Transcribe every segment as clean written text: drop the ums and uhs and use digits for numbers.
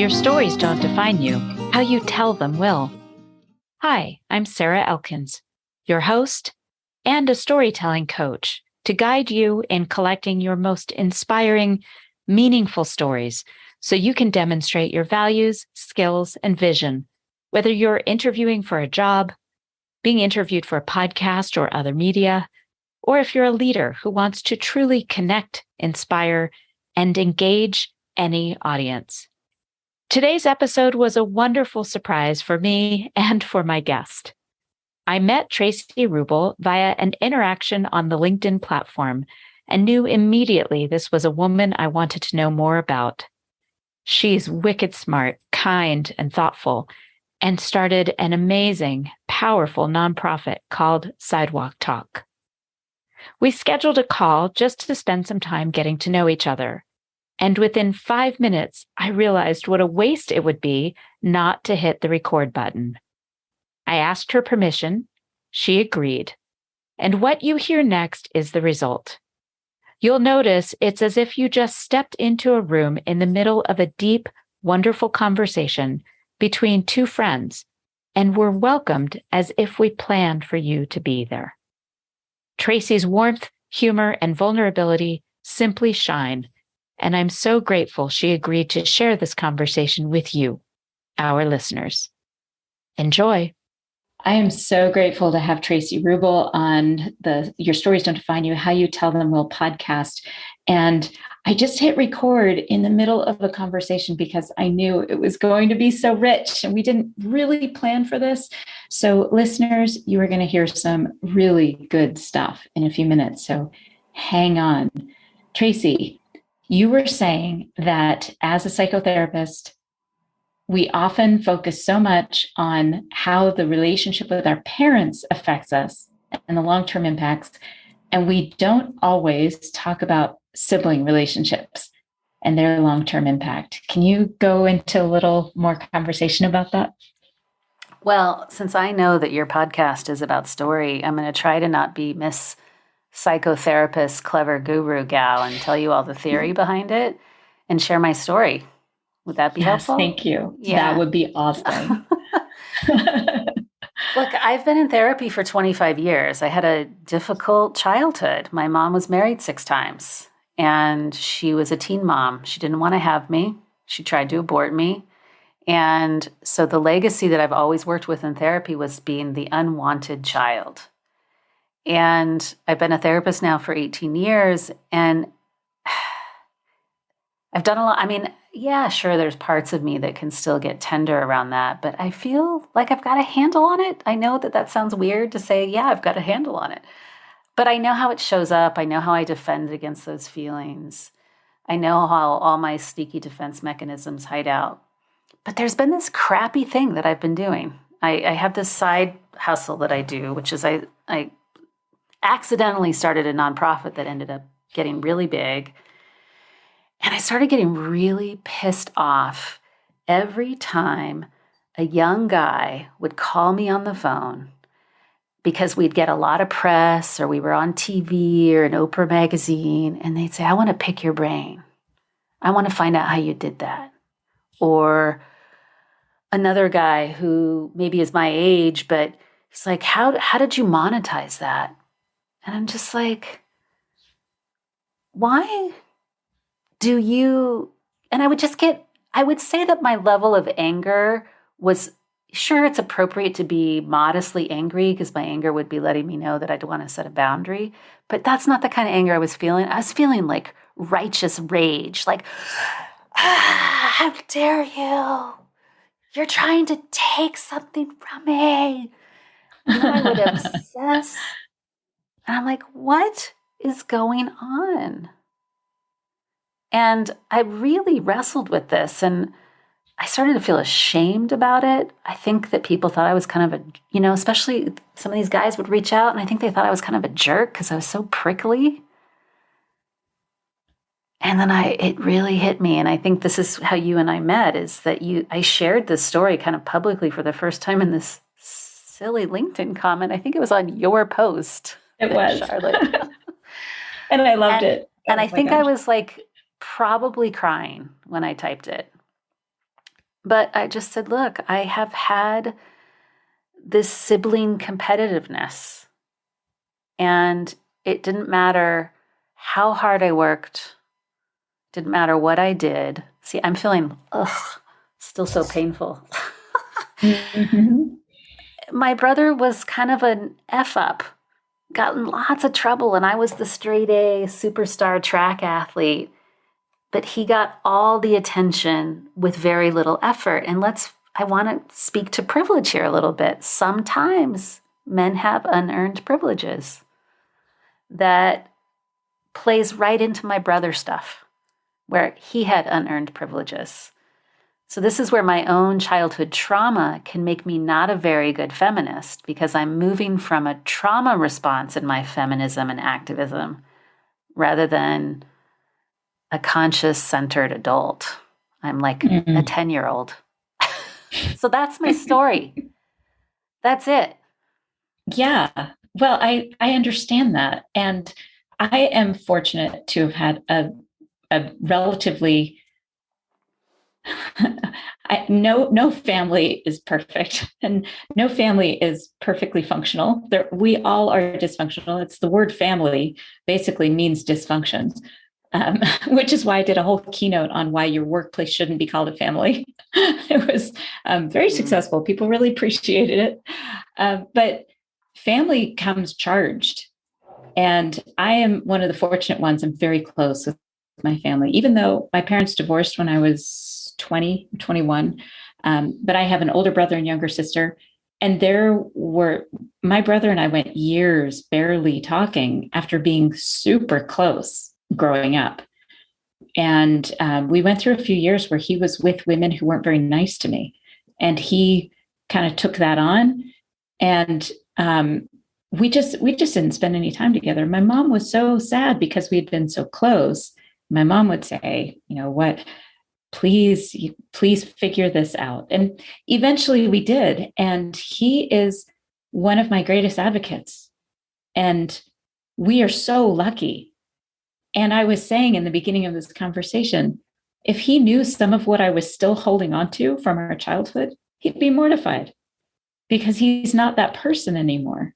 Your stories don't define you. How you tell them will. Hi, I'm Sarah Elkins, your host and a storytelling coach to guide you in collecting your most inspiring, meaningful stories so you can demonstrate your values, skills, and vision, whether you're interviewing for a job, being interviewed for a podcast or other media, or if you're a leader who wants to truly connect, inspire, and engage any audience. Today's episode was a wonderful surprise for me and for my guest. I met Traci Ruble via an interaction on the LinkedIn platform and knew immediately this was a woman I wanted to know more about. She's wicked smart, kind, and thoughtful, and started an amazing, powerful nonprofit called Sidewalk Talk. We scheduled a call just to spend some time getting to know each other. And within 5 minutes, I realized what a waste it would be not to hit the record button. I asked her permission. She agreed. And what you hear next is the result. You'll notice it's as if you just stepped into a room in the middle of a deep, wonderful conversation between two friends and were welcomed as if we planned for you to be there. Traci's warmth, humor, and vulnerability simply shine. And I'm so grateful she agreed to share this conversation with you, our listeners. Enjoy. I am so grateful to have Traci Ruble on the Your Stories Don't Define You, How You Tell Them Will podcast. And I just hit record in the middle of a conversation because I knew it was going to be so rich and we didn't really plan for this. So listeners, you are going to hear some really good stuff in a few minutes. So hang on. Traci, you were saying that as a psychotherapist, we often focus so much on how the relationship with our parents affects us and the long-term impacts, and we don't always talk about sibling relationships and their long-term impact. Can you go into a little more conversation about that? Well, since I know that your podcast is about story, I'm going to try to not be Miss Psychotherapist, clever guru gal and tell you all the theory behind it and share my story. Would that be helpful? Thank you. Yeah. That would be awesome. Look, I've been in therapy for 25 years. I had a difficult childhood. My mom was married 6 times and she was a teen mom. She didn't want to have me. She tried to abort me. And so the legacy that I've always worked with in therapy was being the unwanted child. And I've been a therapist now for 18 years and I've done a lot. I mean, yeah, sure, there's parts of me that can still get tender around that, but I feel like I've got a handle on it. I know that sounds weird to say, yeah, I've got a handle on it, but I know how it shows up. I know how I defend against those feelings. I know how all my sneaky defense mechanisms hide out. But there's been this crappy thing that I've been doing. I have this side hustle that I do, which is I accidentally started a nonprofit that ended up getting really big. And I started getting really pissed off every time a young guy would call me on the phone because we'd get a lot of press or we were on TV or an Oprah magazine and they'd say, I want to pick your brain. I want to find out how you did that. Or another guy who maybe is my age, but he's like, how did you monetize that? And I'm just like, why do you, and I would say that my level of anger was, sure, it's appropriate to be modestly angry because my anger would be letting me know that I'd want to set a boundary, but that's not the kind of anger I was feeling. I was feeling like righteous rage, like, how dare you? You're trying to take something from me. And I would obsess. And I'm like, what is going on? And I really wrestled with this and I started to feel ashamed about it. I think that people thought I was kind of especially some of these guys would reach out and I think they thought I was kind of a jerk because I was so prickly. And then it really hit me. And I think this is how you and I met, is that I shared this story kind of publicly for the first time in this silly LinkedIn comment. I think it was on your post. It was. Charlotte. And I loved it. And I think I was like probably crying when I typed it. But I just said, look, I have had this sibling competitiveness, and it didn't matter how hard I worked, didn't matter what I did. See, I'm feeling, still so painful. Mm-hmm. My brother was kind of an F up, got in lots of trouble, and I was the straight A superstar track athlete. But he got all the attention with very little effort. And I want to speak to privilege here a little bit. Sometimes men have unearned privileges that plays right into my brother stuff, where he had unearned privileges. So this is where my own childhood trauma can make me not a very good feminist, because I'm moving from a trauma response in my feminism and activism rather than a conscious centered adult. I'm like a 10-year-old. So that's my story. That's it. Yeah. Well, I understand that. And I am fortunate to have had a relatively no family is perfect, and no family is perfectly functional. We all are dysfunctional. It's the word family basically means dysfunction, which is why I did a whole keynote on why your workplace shouldn't be called a family. It was very successful. People really appreciated it. But family comes charged. And I am one of the fortunate ones. I'm very close with my family, even though my parents divorced when I was 20, 21. But I have an older brother and younger sister. And my brother and I went years barely talking after being super close growing up. And we went through a few years where he was with women who weren't very nice to me. And he kind of took that on. And we just didn't spend any time together. My mom was so sad because we had been so close. My mom would say, what, please figure this out. And eventually we did. And he is one of my greatest advocates. And we are so lucky. And I was saying in the beginning of this conversation, if he knew some of what I was still holding on to from our childhood, he'd be mortified because he's not that person anymore.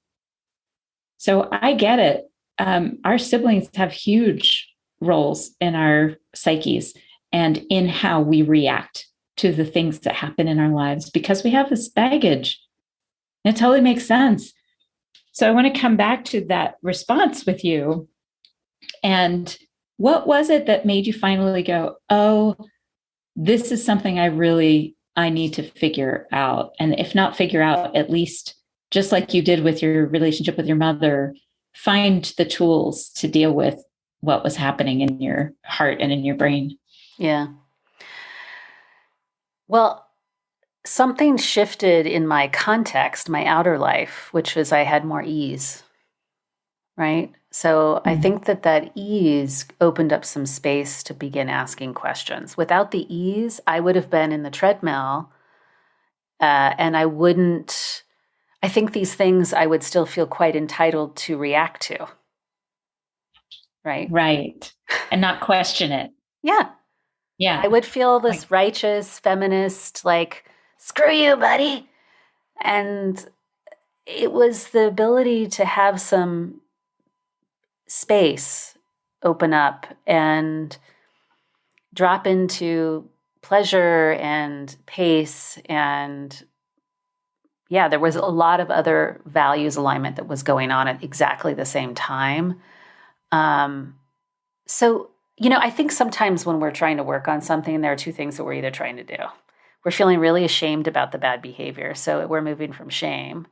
So I get it. Our siblings have huge roles in our psyches and in how we react to the things that happen in our lives because we have this baggage. It totally makes sense. So I want to come back to that response with you. And what was it that made you finally go, oh, this is something I need to figure out. And if not figure out, at least just like you did with your relationship with your mother, find the tools to deal with what was happening in your heart and in your brain. Yeah. Well, something shifted in my context, my outer life, which was I had more ease, right? So I think that ease opened up some space to begin asking questions. Without the ease, I would have been in the treadmill and I think these things I would still feel quite entitled to react to. Right? Right. And not question it. Yeah. Yeah. I would feel this righteous feminist, like, screw you, buddy. And it was the ability to have some space open up and drop into pleasure and pace. And yeah, there was a lot of other values alignment that was going on at exactly the same time. So, I think sometimes when we're trying to work on something, there are two things that we're either trying to do. We're feeling really ashamed about the bad behavior, so we're moving from shame,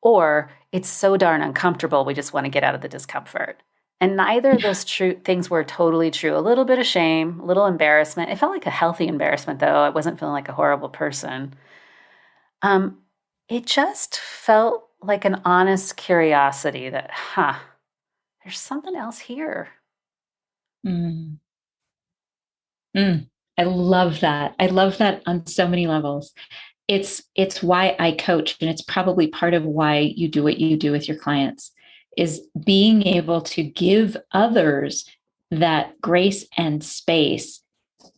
or it's so darn uncomfortable, we just want to get out of the discomfort. And neither of those things were totally true. A little bit of shame, a little embarrassment. It felt like a healthy embarrassment, though. I wasn't feeling like a horrible person. It just felt like an honest curiosity that, there's something else here. I love that. I love that on so many levels. It's why I coach, and it's probably part of why you do what you do with your clients, is being able to give others that grace and space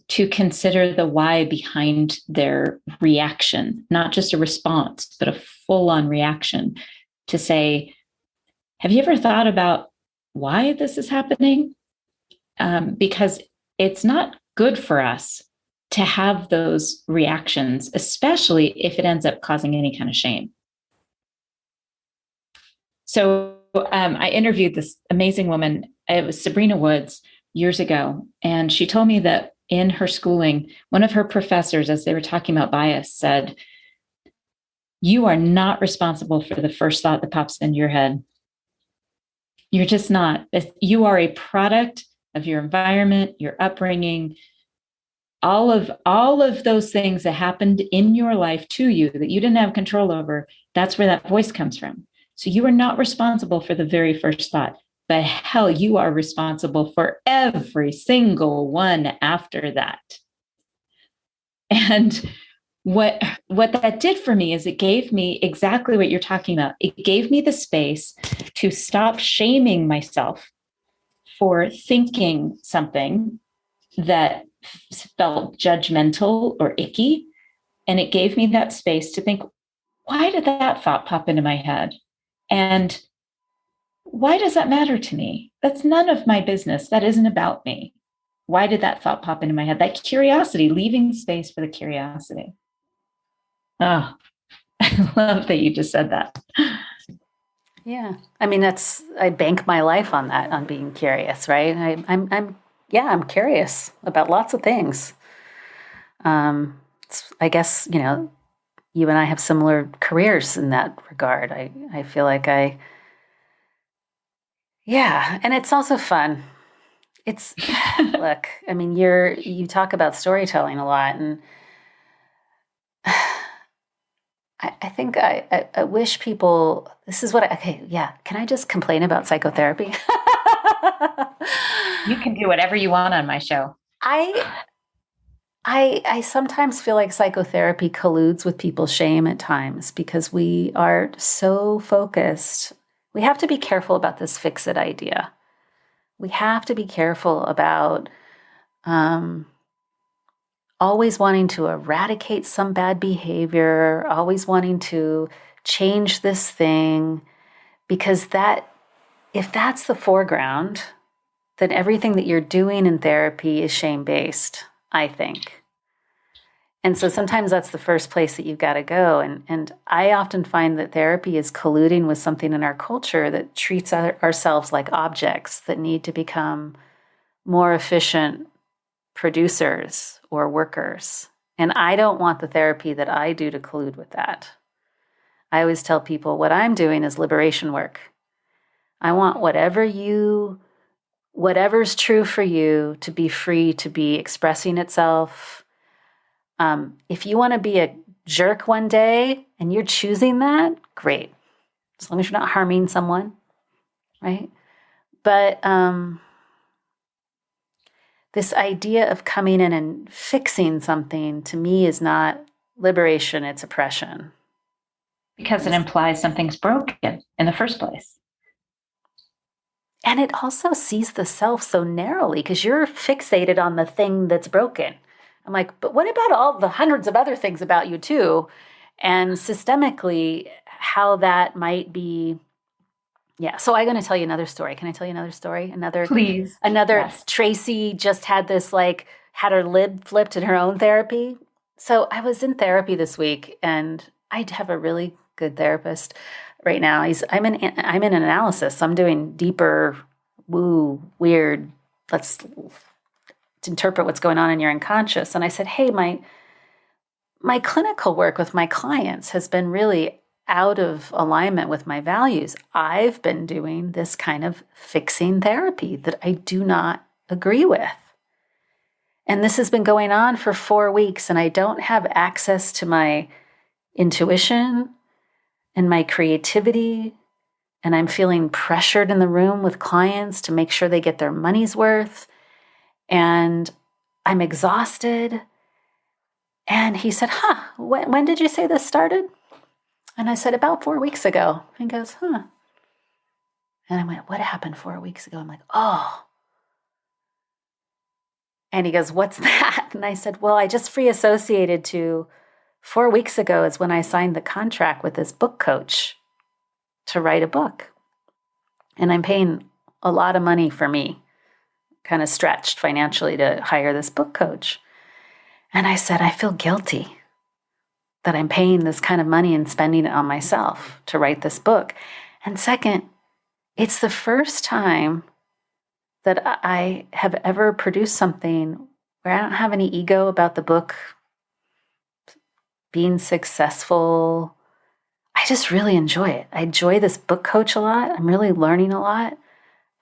to consider the why behind their reaction, not just a response, but a full-on reaction, to say, have you ever thought about why this is happening? Because it's not good for us to have those reactions, especially if it ends up causing any kind of shame. So I interviewed this amazing woman. It was Sabrina Woods years ago. And she told me that in her schooling, one of her professors, as they were talking about bias, said, you are not responsible for the first thought that pops into your head. You're just not. You are a product of your environment, your upbringing, all of those things that happened in your life to you that you didn't have control over. That's where that voice comes from. So you are not responsible for the very first thought, but hell, you are responsible for every single one after that. And what that did for me is it gave me exactly what you're talking about. It gave me the space to stop shaming myself for thinking something that felt judgmental or icky. And it gave me that space to think, why did that thought pop into my head? And why does that matter to me? That's none of my business. That isn't about me. Why did that thought pop into my head? That curiosity, leaving space for the curiosity. Oh, I love that you just said that. Yeah. I mean, I bank my life on that, on being curious, right? I'm curious about lots of things. I guess, you and I have similar careers in that regard. I feel like and it's also fun. It's, look, I mean, you talk about storytelling a lot, and I think I wish people, this is what can I just complain about psychotherapy? You can do whatever you want on my show. I sometimes feel like psychotherapy colludes with people's shame at times because we are so focused. We have to be careful about this fix-it idea. We have to be careful about always wanting to eradicate some bad behavior, always wanting to change this thing, because if that's the foreground, then everything that you're doing in therapy is shame-based, I think. And so sometimes that's the first place that you've got to go. And I often find that therapy is colluding with something in our culture that treats ourselves like objects that need to become more efficient producers or workers. And I don't want the therapy that I do to collude with that. I always tell people what I'm doing is liberation work. I want whatever's true for you to be free to be expressing itself. If you want to be a jerk one day and you're choosing that, great. As long as you're not harming someone, right? But this idea of coming in and fixing something, to me, is not liberation, it's oppression. Because it implies something's broken in the first place. And it also sees the self so narrowly because you're fixated on the thing that's broken. I'm like, but what about all the hundreds of other things about you too? And systemically, how that might be. Yeah. So I'm going to tell you another story. Can I tell you another story? Please. Yes. Tracy just had had her lid flipped in her own therapy. So I was in therapy this week, and I'd have a really good therapist right now. I'm in analysis. So I'm doing deeper, weird, let's interpret what's going on in your unconscious. And I said, hey, my clinical work with my clients has been really out of alignment with my values. I've been doing this kind of fixing therapy that I do not agree with. And this has been going on for 4 weeks, and I don't have access to my intuition and my creativity. And I'm feeling pressured in the room with clients to make sure they get their money's worth. And I'm exhausted. And he said, when did you say this started? And I said, about 4 weeks ago. He goes, And I went, what happened 4 weeks ago? I'm like, And he goes, "What's that?" And I said, "Well, I just free associated to 4 weeks ago is when I signed the contract with this book coach to write a book. And I'm paying a lot of money for me, kind of stretched financially to hire this book coach." And I said, "I feel guilty that I'm paying this kind of money and spending it on myself to write this book. And second, it's the first time that I have ever produced something where I don't have any ego about the book being successful. I just really enjoy it. I enjoy this book coach a lot. I'm really learning a lot.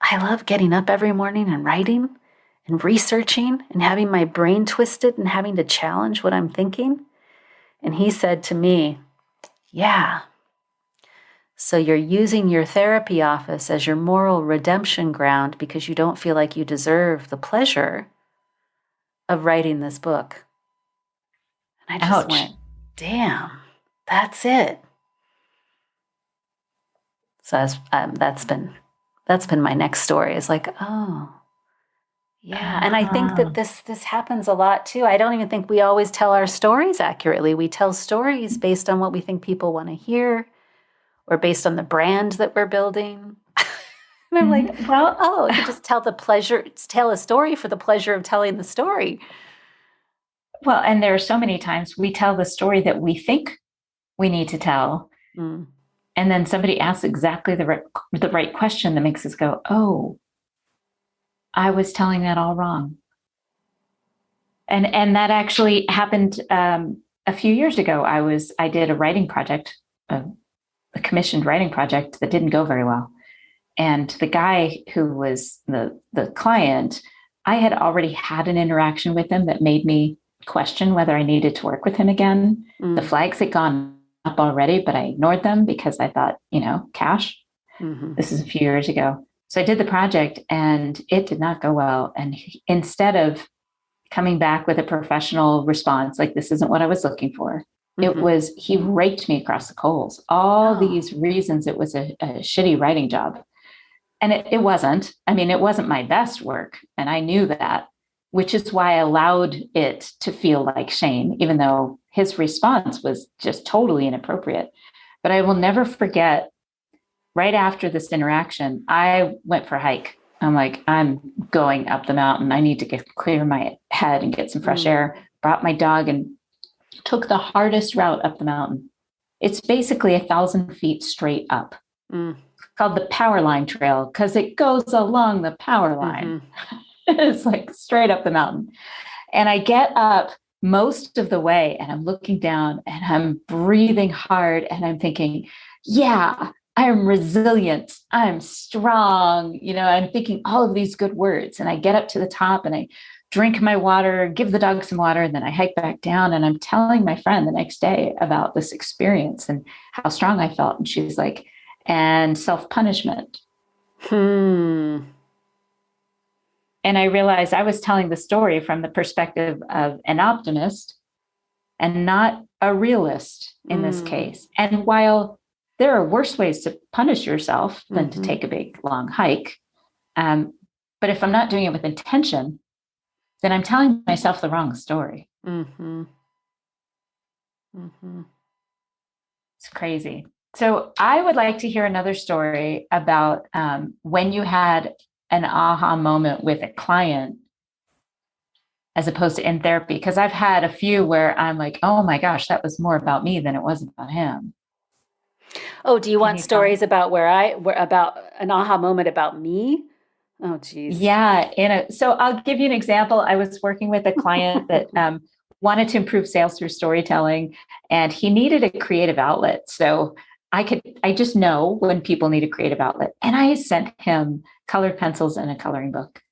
I love getting up every morning and writing and researching and having my brain twisted and having to challenge what I'm thinking." And he said to me, "Yeah, so you're using your therapy office as your moral redemption ground because you don't feel like you deserve the pleasure of writing this book." And I just went, damn, that's it. So that's been my next story. Is like, oh, yeah. And I think that this happens a lot too. I don't even think we always tell our stories accurately. We tell stories based on what we think people want to hear, or based on the brand that we're building. And I'm like, well, you just tell a story for the pleasure of telling the story. Well, and there are so many times we tell the story that we think we need to tell. And then somebody asks exactly the right question that makes us go, oh, I was telling that all wrong. And that actually happened a few years ago. I did a writing project, a commissioned writing project that didn't go very well. And the guy who was the client, I had already had an interaction with him that made me question whether I needed to work with him again. The flags had gone up already, but I ignored them because I thought, cash. This is a few years ago. So I did the project and it did not go well. And instead of coming back with a professional response, like, this isn't what I was looking for, he raked me across the coals. All these reasons it was a shitty writing job. And it wasn't. I mean, it wasn't my best work. And I knew that, which is why I allowed it to feel like shame, even though his response was just totally inappropriate. But I will never forget, right after this interaction, I went for a hike. I'm like, I'm going up the mountain. I need to clear my head and get some fresh air. Brought my dog and took the hardest route up the mountain. It's basically 1,000 feet straight up. Called the Power Line Trail because it goes along the power line. It's like straight up the mountain. And I get up most of the way and I'm looking down and I'm breathing hard and I'm thinking, yeah, I'm resilient. I'm strong. I'm thinking all of these good words. And I get up to the top and I drink my water, give the dog some water, and then I hike back down. And I'm telling my friend the next day about this experience and how strong I felt. And she's like, and self-punishment. And I realized I was telling the story from the perspective of an optimist and not a realist in this case. And while there are worse ways to punish yourself than to take a big, long hike, but if I'm not doing it with intention, then I'm telling myself the wrong story. It's crazy. So I would like to hear another story about when you had an aha moment with a client as opposed to in therapy, because I've had a few where I'm like, oh my gosh, that was more about me than it was about him. Oh, do you want stories about about an aha moment about me? Oh, geez. Yeah. So I'll give you an example. I was working with a client that wanted to improve sales through storytelling, and he needed a creative outlet. So I just know when people need a creative outlet. And I sent him colored pencils and a coloring book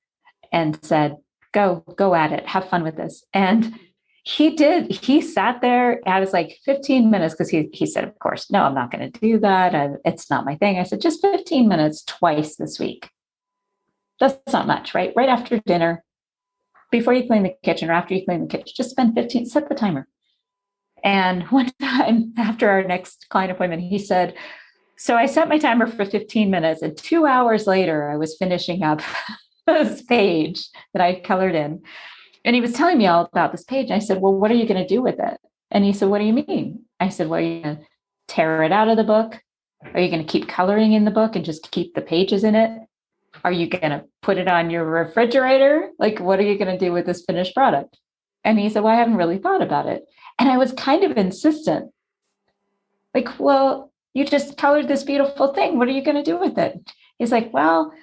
and said, go at it. Have fun with this. And he did. He sat there. I was like 15 minutes because he said, of course, no, I'm not going to do that. It's not my thing. I said, just 15 minutes twice this week. That's not much, right? Right after dinner, before you clean the kitchen or after you clean the kitchen, just spend 15, set the timer. And one time after our next client appointment, he said, so I set my timer for 15 minutes and 2 hours later, I was finishing up this page that I colored in. And he was telling me all about this page. And I said, well, what are you going to do with it? And he said, what do you mean? I said, well, are you going to tear it out of the book? Are you going to keep coloring in the book and just keep the pages in it? Are you going to put it on your refrigerator? Like, what are you going to do with this finished product? And he said, well, I haven't really thought about it. And I was kind of insistent. Like, well, you just colored this beautiful thing. What are you going to do with it? He's like, well,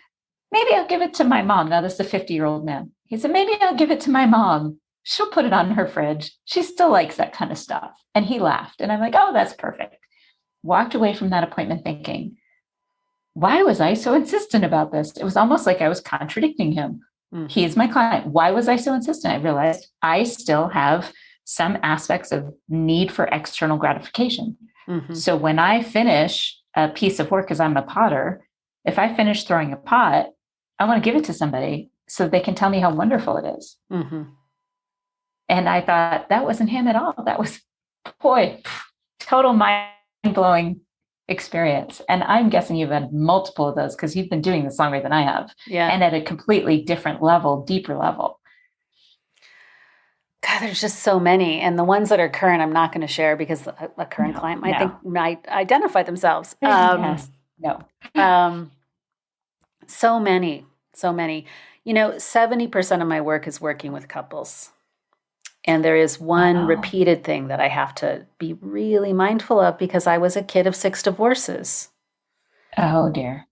maybe I'll give it to my mom. Now, this is a 50-year-old man. He said, maybe I'll give it to my mom. She'll put it on her fridge. She still likes that kind of stuff. And he laughed. And I'm like, oh, that's perfect. Walked away from that appointment thinking, why was I so insistent about this? It was almost like I was contradicting him. He is my client. Why was I so insistent? I realized I still have some aspects of need for external gratification. Mm-hmm. So when I finish a piece of work, because I'm a potter, if I finish throwing a pot, I want to give it to somebody so they can tell me how wonderful it is. Mm-hmm. And I thought that wasn't him at all. That was, boy, total mind-blowing experience. And I'm guessing you've had multiple of those because you've been doing this longer than I have. Yeah. And at a completely different level, deeper level. God, there's just so many. And the ones that are current, I'm not going to share because a current client might identify themselves. Yes. No. So many. 70% of my work is working with couples. And there is one repeated thing that I have to be really mindful of because I was a kid of 6 divorces. Oh, dear.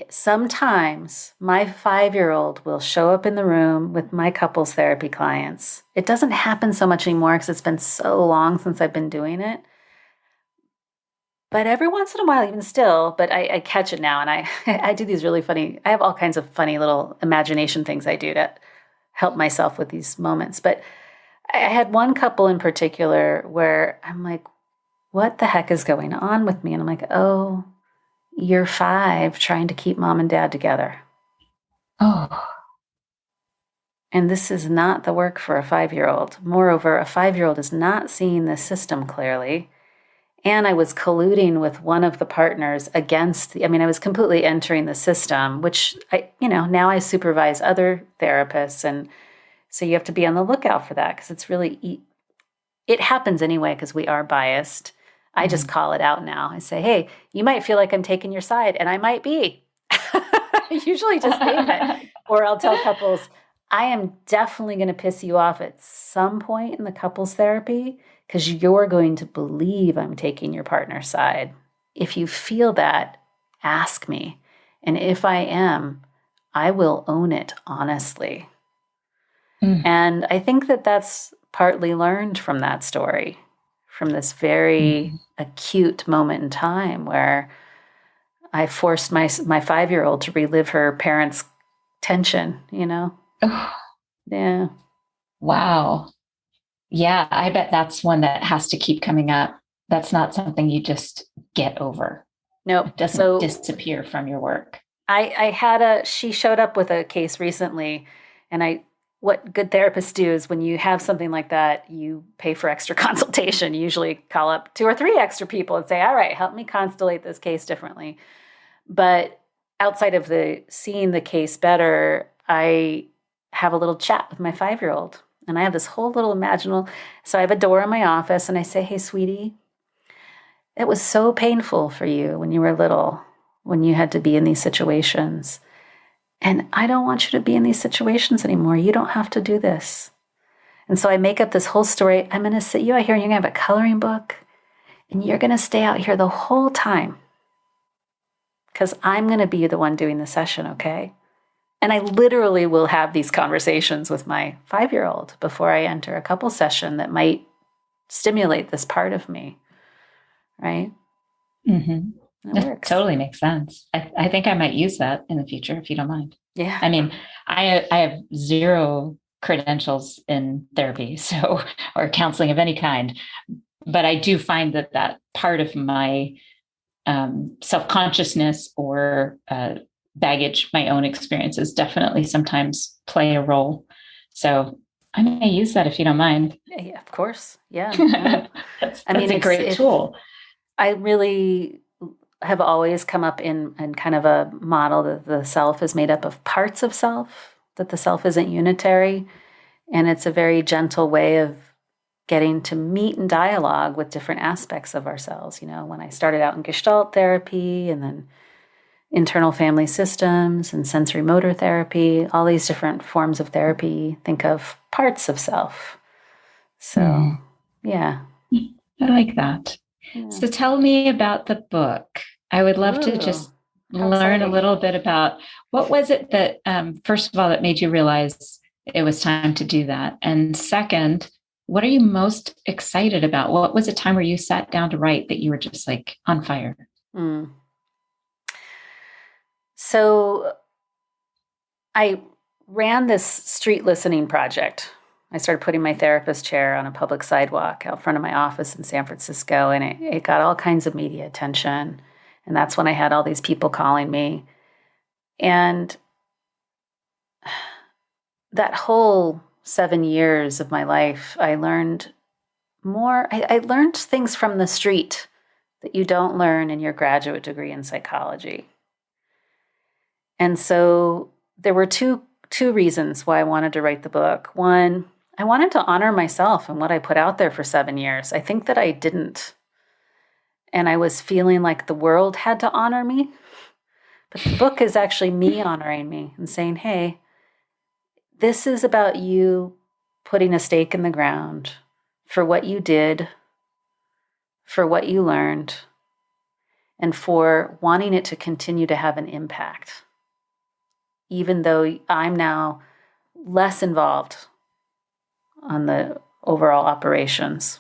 Sometimes my 5-year-old will show up in the room with my couples therapy clients. It doesn't happen so much anymore because it's been so long since I've been doing it. But every once in a while, even still, but I catch it now. And I do these really funny, I have all kinds of funny little imagination things I do to help myself with these moments. But I had one couple in particular where I'm like, what the heck is going on with me? And I'm like, oh, you're 5 trying to keep mom and dad together. Oh. And this is not the work for a 5-year-old. Moreover, a 5-year-old is not seeing the system clearly. And I was colluding with one of the partners against, I was completely entering the system, which now I supervise other therapists. And so you have to be on the lookout for that because it's really, it happens anyway because we are biased. I just call it out now. I say, hey, you might feel like I'm taking your side, and I might be. I usually just name it. Or I'll tell couples, I am definitely going to piss you off at some point in the couples therapy because you're going to believe I'm taking your partner's side. If you feel that, ask me. And if I am, I will own it honestly. And I think that that's partly learned from that story, from this very acute moment in time where I forced my 5-year-old to relive her parents' tension, Yeah. Wow. Yeah, I bet that's one that has to keep coming up. That's not something you just get over. Nope. It doesn't disappear from your work. She showed up with a case recently, and what good therapists do is when you have something like that, you pay for extra consultation. You usually call up 2 or 3 extra people and say, all right, help me constellate this case differently. But outside of seeing the case better, I have a little chat with my 5-year-old. And I have this whole little imaginal. So I have a door in my office and I say, hey, sweetie, it was so painful for you when you were little, when you had to be in these situations. And I don't want you to be in these situations anymore. You don't have to do this. And so I make up this whole story. I'm going to sit you out here and you're going to have a coloring book and you're going to stay out here the whole time because I'm going to be the one doing the session, okay? And I literally will have these conversations with my 5-year-old before I enter a couple session that might stimulate this part of me, right? Mm-hmm. That totally makes sense. I think I might use that in the future if you don't mind. Yeah. I have 0 credentials in therapy, or counseling of any kind, but I do find that part of my self-consciousness or baggage, my own experiences definitely sometimes play a role. So I may use that if you don't mind. Yeah, of course. Yeah. That's a great tool. I really have always come up in kind of a model that the self is made up of parts of self that the self isn't unitary, and it's a very gentle way of getting to meet and dialogue with different aspects of ourselves. When I started out in Gestalt therapy and then internal family systems and sensory motor therapy, all these different forms of therapy, think of parts of self. So, yeah. I like that. Yeah. So tell me about the book. I would love to just learn a little bit about what was it that, first of all, that made you realize it was time to do that? And second, what are you most excited about? What was a time where you sat down to write that you were just like on fire? So I ran this street listening project. I started putting my therapist chair on a public sidewalk out front of my office in San Francisco, and it got all kinds of media attention. And that's when I had all these people calling me. And that whole 7 years of my life, I learned more. I learned things from the street that you don't learn in your graduate degree in psychology. And so there were two reasons why I wanted to write the book. One, I wanted to honor myself and what I put out there for 7 years. I think that I didn't. And I was feeling like the world had to honor me. But the book is actually me honoring me and saying, hey, this is about you putting a stake in the ground for what you did, for what you learned, and for wanting it to continue to have an impact. Even though I'm now less involved on the overall operations.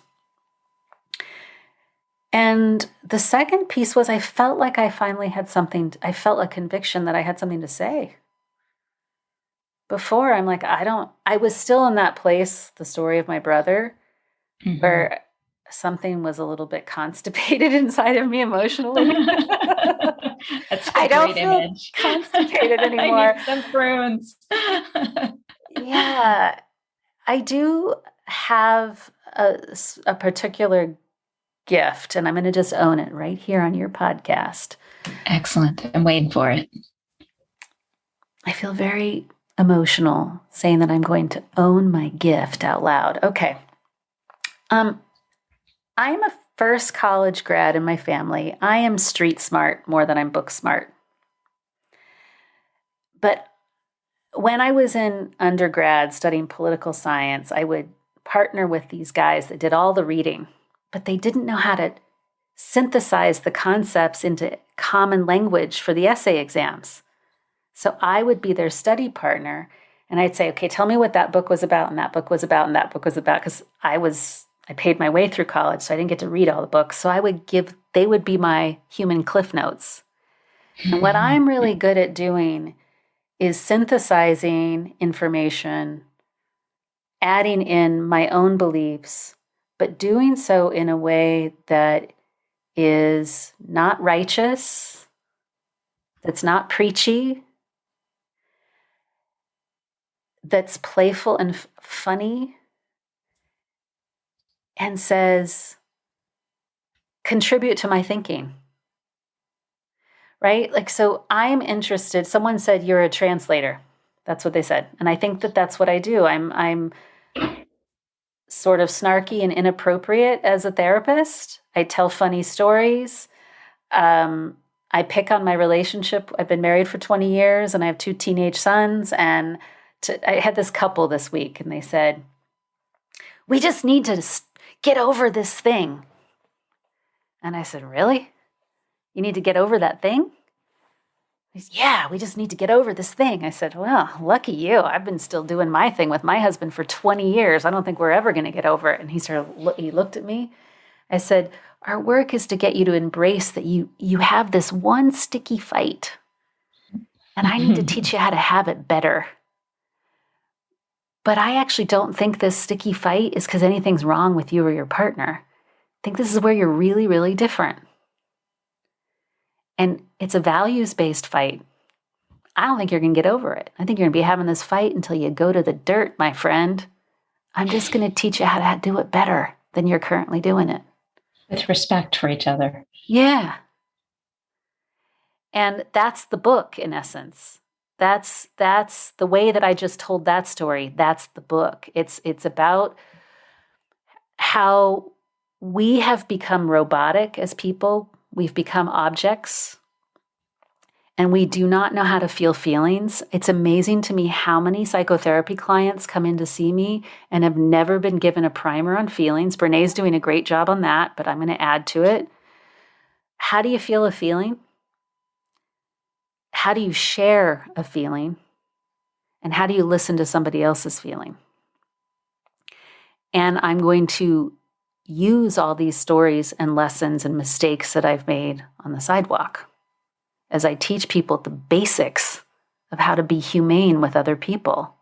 And the second piece was I felt like I finally had something, I felt a conviction that I had something to say. Before, I'm like, I was still in that place, the story of my brother, where something was a little bit constipated inside of me emotionally. That's a great image. Constipated anymore. I need some prunes. Yeah, I do have a particular gift, and I'm going to just own it right here on your podcast. Excellent. I'm waiting for it. I feel very emotional saying that I'm going to own my gift out loud. Okay. I'm a first college grad in my family. I am street smart more than I'm book smart. But when I was in undergrad studying political science, I would partner with these guys that did all the reading, but they didn't know how to synthesize the concepts into common language for the essay exams. So I would be their study partner, and I'd say, okay, tell me what that book was about, and that book was about, and that book was about, because I paid my way through college, so I didn't get to read all the books. So they would be my human cliff notes. And what I'm really good at doing is synthesizing information, adding in my own beliefs, but doing so in a way that is not righteous, that's not preachy, that's playful and funny, and says, contribute to my thinking. Right? Like, so I'm interested. Someone said, you're a translator. That's what they said. And I think that that's what I do. I'm sort of snarky and inappropriate as a therapist. I tell funny stories. I pick on my relationship. I've been married for 20 years and I have 2 teenage sons. And I had this couple this week and they said, we just need to get over this thing. And I said, really? You need to get over that thing? He said, yeah, we just need to get over this thing. I said, well, lucky you. I've been still doing my thing with my husband for 20 years. I don't think we're ever going to get over it. And he looked at me. I said, our work is to get you to embrace that you have this one sticky fight. And I need to teach you how to have it better. But I actually don't think this sticky fight is because anything's wrong with you or your partner. I think this is where you're really, really different. And it's a values-based fight. I don't think you're going to get over it. I think you're going to be having this fight until you go to the dirt, my friend. I'm just going to teach you how to do it better than you're currently doing it. With respect for each other. Yeah. And that's the book, in essence. That's the way that I just told that story. That's the book. It's about how we have become robotic as people. We've become objects, and we do not know how to feel feelings. It's amazing to me how many psychotherapy clients come in to see me and have never been given a primer on feelings. Brené's doing a great job on that, but I'm going to add to it. How do you feel a feeling? How do you share a feeling? And how do you listen to somebody else's feeling? And I'm going to use all these stories and lessons and mistakes that I've made on the sidewalk as I teach people the basics of how to be humane with other people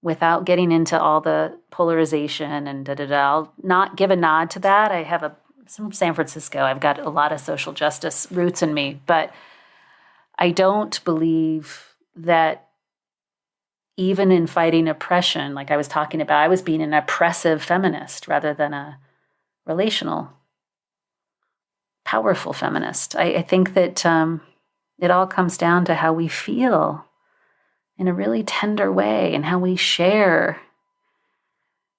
without getting into all the polarization and da-da-da. I'll not give a nod to that. I'm from San Francisco. I've got a lot of social justice roots in me, but I don't believe that even in fighting oppression, like I was talking about, I was being an oppressive feminist rather than a relational, powerful feminist. I think that it all comes down to how we feel in a really tender way and how we share,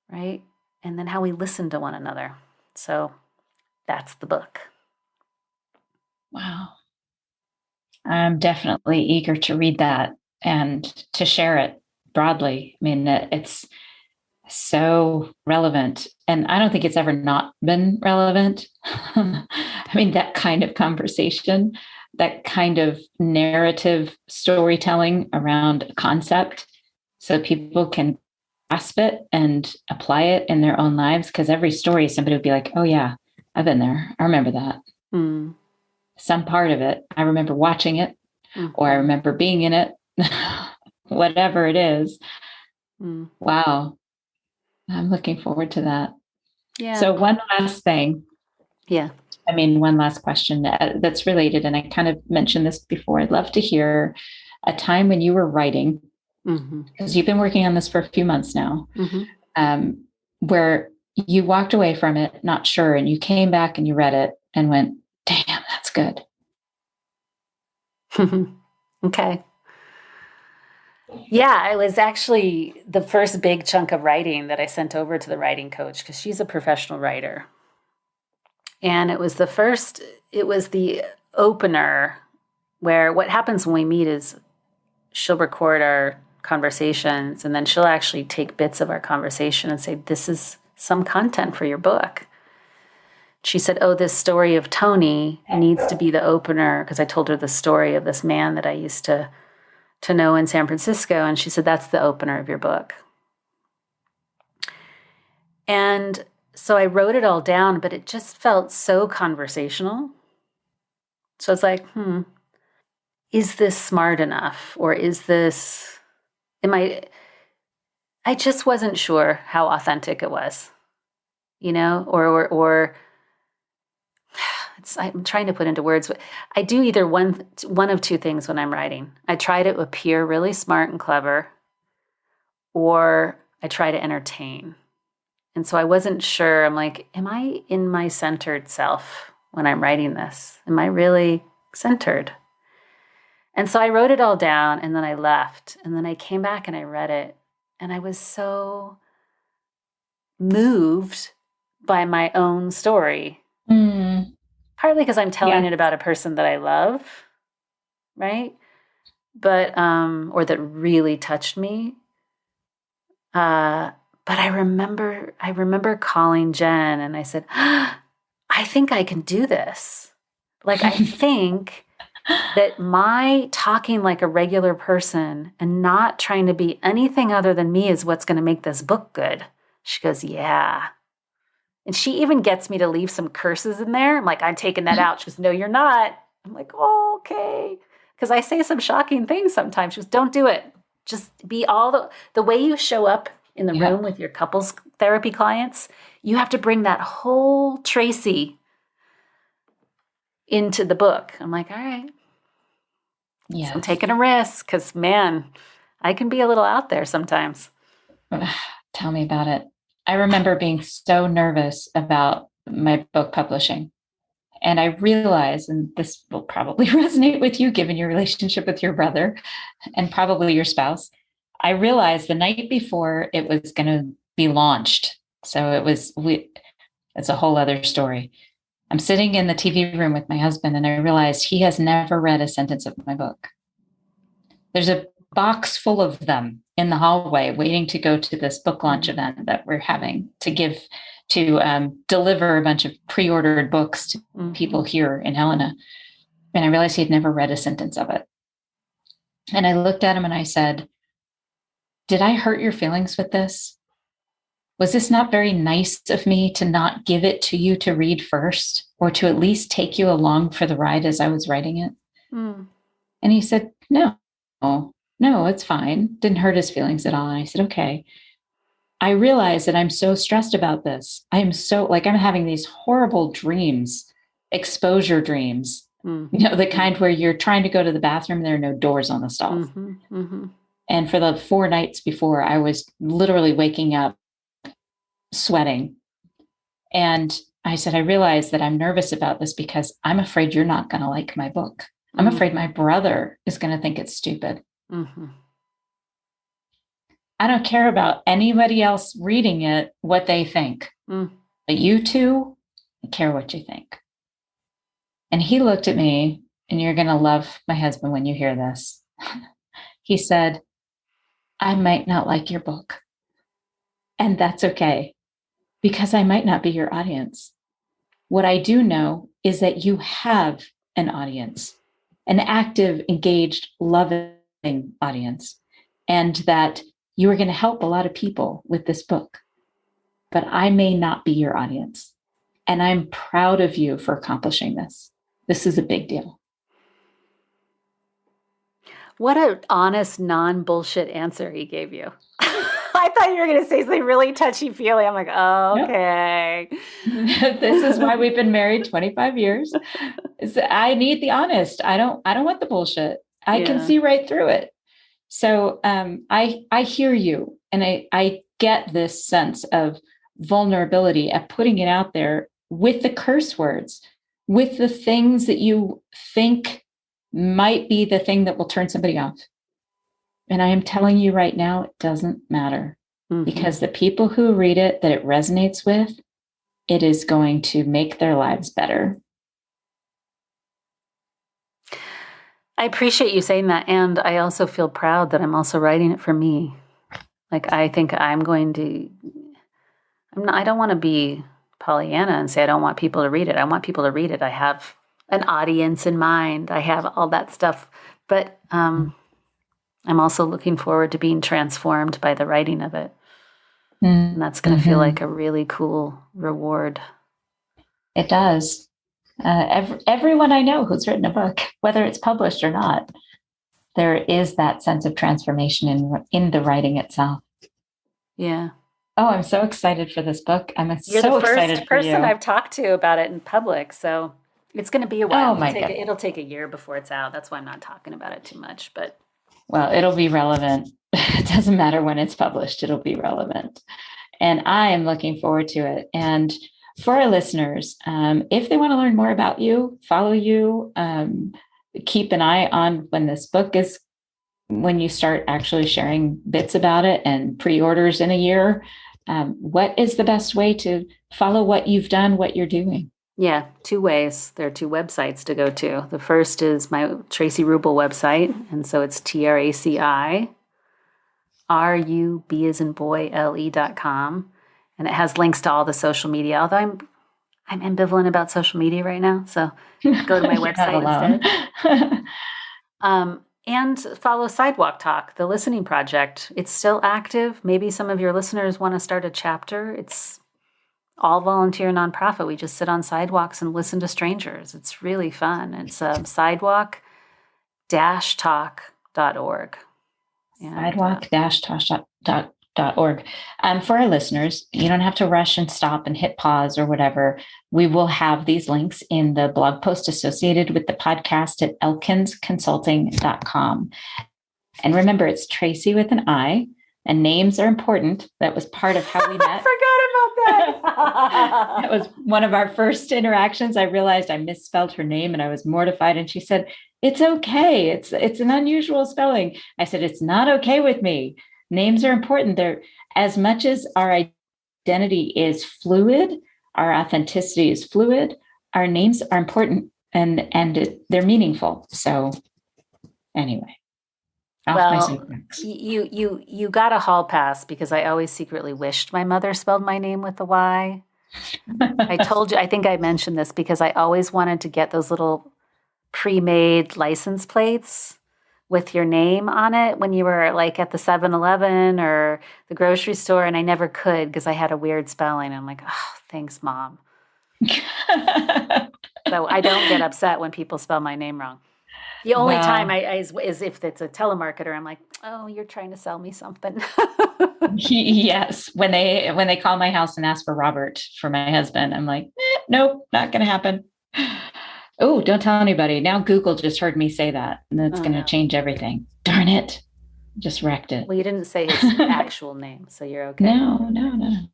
right? And then how we listen to one another. So that's the book. Wow. I'm definitely eager to read that and to share it broadly. I mean, it's so relevant. And I don't think it's ever not been relevant. I mean, that kind of conversation, that kind of narrative storytelling around a concept so people can grasp it and apply it in their own lives. Because every story, somebody would be like, oh, yeah, I've been there. I remember that. Mm. Some part of it, I remember watching it, or I remember being in it, whatever it is. Wow. I'm looking forward to that. Yeah. So one last thing. Yeah. I mean, one last question that's related, and I kind of mentioned this before. I'd love to hear a time when you were writing, because you've been working on this for a few months now, where you walked away from it, not sure, and you came back and you read it and went, damn, that's good. Okay. Yeah, it was actually the first big chunk of writing that I sent over to the writing coach because she's a professional writer. And it was the opener where what happens when we meet is she'll record our conversations and then she'll actually take bits of our conversation and say, this is some content for your book. She said, oh, this story of Tony needs to be the opener, because I told her the story of this man that I used to know in San Francisco. And she said, that's the opener of your book. And so I wrote it all down, but it just felt so conversational. So I was like, is this smart enough? Or I just wasn't sure how authentic it was, or I'm trying to put into words, but I do either one of two things when I'm writing. I try to appear really smart and clever, or I try to entertain. And so I wasn't sure. I'm like, am I in my centered self when I'm writing this? Am I really centered? And so I wrote it all down and then I left. And then I came back and I read it. And I was so moved by my own story. Partly because I'm telling it about a person that I love, right? But, or that really touched me. But I remember calling Jen and I said, I think I can do this. Like, I think that my talking like a regular person and not trying to be anything other than me is what's going to make this book good. She goes, yeah. And she even gets me to leave some curses in there. I'm like, I'm taking that out. She goes, no, you're not. I'm like, oh, okay. Because I say some shocking things sometimes. She goes, don't do it. Just be all the way you show up in the room with your couples therapy clients. You have to bring that whole Tracy into the book. I'm like, all right. Yes. So I'm taking a risk because, man, I can be a little out there sometimes. Tell me about it. I remember being so nervous about my book publishing. And I realized, and this will probably resonate with you given your relationship with your brother and probably your spouse. I realized the night before it was going to be launched. So it's a whole other story. I'm sitting in the TV room with my husband, and I realized he has never read a sentence of my book. There's a box full of them in the hallway waiting to go to this book launch event that we're having to deliver a bunch of pre-ordered books to people here in Helena. And I realized he had never read a sentence of it. And I looked at him and I said, did I hurt your feelings with this? Was this not very nice of me to not give it to you to read first, or to at least take you along for the ride as I was writing it? And he said, no, it's fine. Didn't hurt his feelings at all. And I said, okay. I realize that I'm so stressed about this. I'm having these horrible dreams, exposure dreams, the kind where you're trying to go to the bathroom, there are no doors on the stall. And for the 4 nights before, I was literally waking up sweating. And I said, I realize that I'm nervous about this because I'm afraid you're not going to like my book. I'm afraid my brother is going to think it's stupid. I don't care about anybody else reading it, what they think. But you two, I care what you think. And he looked at me, and you're going to love my husband when you hear this. He said, I might not like your book. And that's okay, because I might not be your audience. What I do know is that you have an audience, an active, engaged, loving audience, and that you are going to help a lot of people with this book. But I may not be your audience. And I'm proud of you for accomplishing this. This is a big deal. What an honest, non-bullshit answer he gave you. I thought you were going to say something really touchy-feely. I'm like, oh, okay. Nope. This is why we've been married 25 years. I need the honest. I don't want the bullshit. I can see right through it. So I hear you, and I get this sense of vulnerability at putting it out there with the curse words, with the things that you think might be the thing that will turn somebody off. And I am telling you right now, it doesn't matter, because the people who read it, that it resonates with, it is going to make their lives better. I appreciate you saying that. And I also feel proud that I'm also writing it for me. Like, I think I don't want to be Pollyanna and say I don't want people to read it. I want people to read it. I have an audience in mind. I have all that stuff. But I'm also looking forward to being transformed by the writing of it. And that's going to feel like a really cool reward. It does. Everyone I know who's written a book, whether it's published or not, there is that sense of transformation in the writing itself. Yeah. Oh, I'm so excited for this book. You're the first person I've talked to about it in public, so it's going to be a while. It'll take a year before it's out. That's why I'm not talking about it too much. But well, it'll be relevant. It doesn't matter when it's published. It'll be relevant. And I am looking forward to it. And for our listeners, if they want to learn more about you, follow you, keep an eye on when you start actually sharing bits about it and pre-orders in a year. What is the best way to follow what you've done, what you're doing? Yeah, 2 ways. There are 2 websites to go to. The first is my Traci Ruble website. And so it's TraciRubleLE.com. And it has links to all the social media, although I'm ambivalent about social media right now. So go to my website instead. And follow Sidewalk Talk, the listening project. It's still active. Maybe some of your listeners want to start a chapter. It's all volunteer nonprofit. We just sit on sidewalks and listen to strangers. It's really fun. It's sidewalk-talk.org. Sidewalk-talk.org. For our listeners, you don't have to rush and stop and hit pause or whatever. We will have these links in the blog post associated with the podcast at elkinsconsulting.com. And remember, it's Traci with an I, and names are important. That was part of how we met. I forgot about that. That was one of our first interactions. I realized I misspelled her name and I was mortified. And she said, "It's okay. It's an unusual spelling." I said, "It's not okay with me. Names are important. They're as much as our identity is fluid, our authenticity is fluid, our names are important and they're meaningful." So anyway, off my Well, soapbox. you got a hall pass because I always secretly wished my mother spelled my name with a Y. I told you, I think I mentioned this because I always wanted to get those little pre-made license plates with your name on it when you were like at the 7-Eleven or the grocery store, and I never could because I had a weird spelling. I'm like, oh, thanks, Mom. So I don't get upset when people spell my name wrong. The only time is if it's a telemarketer. I'm like, oh, you're trying to sell me something. Yes, when they call my house and ask for Robert for my husband, I'm like, nope, not going to happen. Oh, don't tell anybody. Now Google just heard me say that, and that's going to change everything. Darn it. Just wrecked it. Well, you didn't say his actual name, so you're okay. No.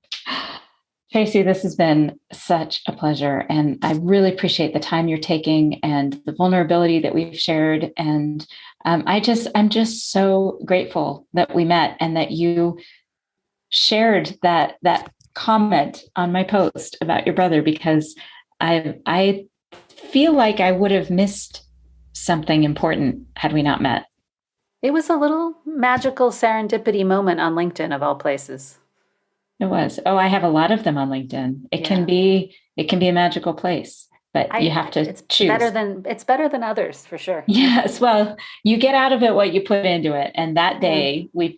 Tracy, this has been such a pleasure, and I really appreciate the time you're taking and the vulnerability that we've shared. And I'm just so grateful that we met and that you shared that comment on my post about your brother, because I feel like I would have missed something important had we not met. It was a little magical serendipity moment on LinkedIn, of all places. It was. Oh, I have a lot of them on LinkedIn. It can be a magical place, but you have to choose. It's better than others, for sure. Yes. Well, you get out of it what you put into it. And that day, we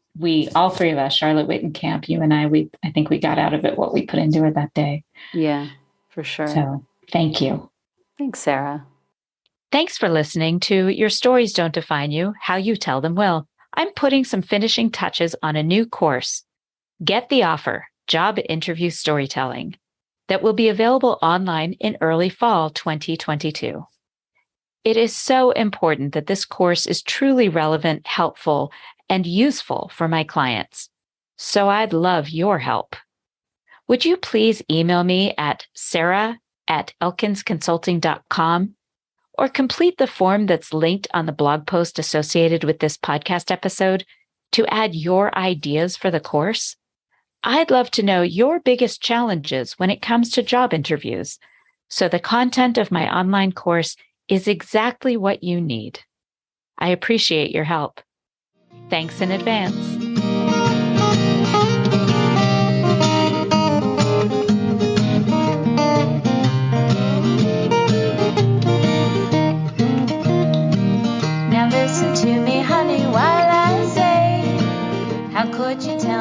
all three of us, Charlotte Wittenkamp, you and I think we got out of it what we put into it that day. Yeah, for sure. So thank you. Thanks, Sarah. Thanks for listening to Your Stories Don't Define You, How You Tell Them Will. I'm putting some finishing touches on a new course, Get the Offer, Job Interview Storytelling, that will be available online in early fall 2022. It is so important that this course is truly relevant, helpful, and useful for my clients. So I'd love your help. Would you please email me at sarah@elkinsconsulting.com or complete the form that's linked on the blog post associated with this podcast episode to add your ideas for the course? I'd love to know your biggest challenges when it comes to job interviews, so the content of my online course is exactly what you need. I appreciate your help. Thanks in advance. Now listen to me, honey, while I say, how could you tell